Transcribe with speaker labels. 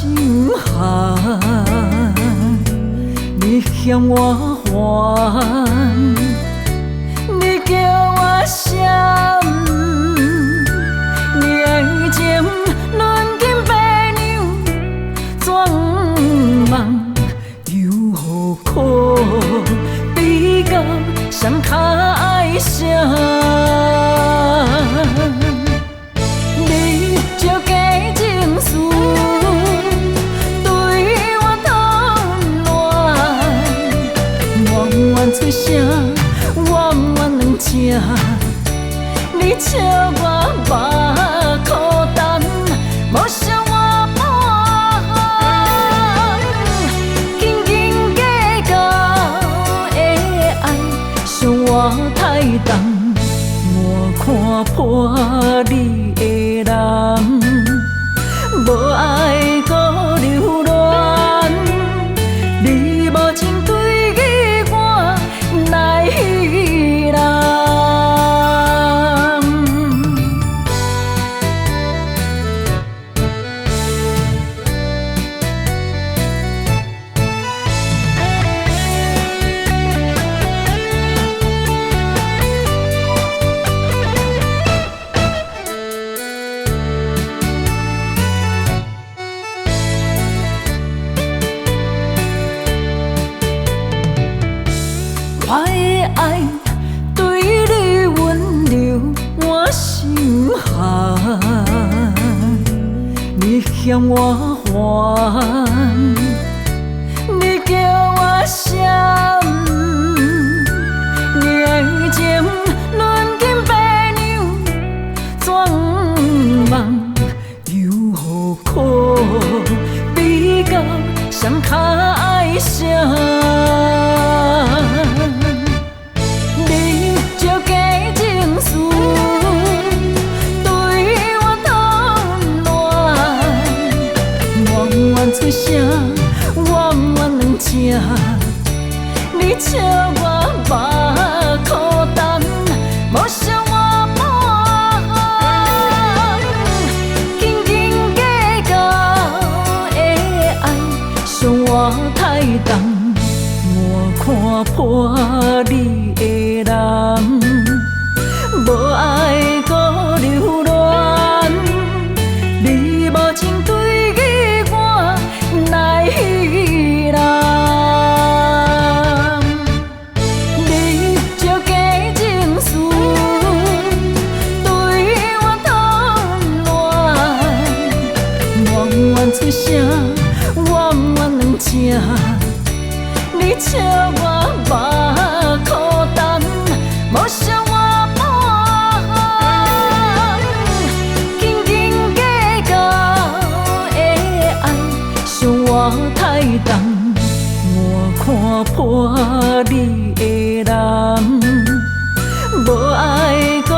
Speaker 1: 心寒，你嫌我烦，你叫我闪，你的情论斤白娘，怎望又何苦比较谁较爱谁？你借假情绪对我通乱，冤冤出声，冤冤两只，你笑我目孤单，无笑我烦，斤斤计较的爱，伤我太重。我看破你的人，无爱搁留恋，你无情对伊我来人。我的爱对你温柔，我心寒，你嫌我烦，你叫我闪，你的情论斤白娘，怎望又何苦比较谁较爱谁？出声，冤冤两只，你笑我目孤单，无笑我烦，斤斤计较的爱，伤我太重。我看破你的人，无爱搁留恋，你无情对伊我来人。你借假情绪对我通乱，冤冤出声，冤冤两只，你笑我目孤单，无笑我烦，斤斤计较的爱，伤我太重。我看破你的人，无爱搁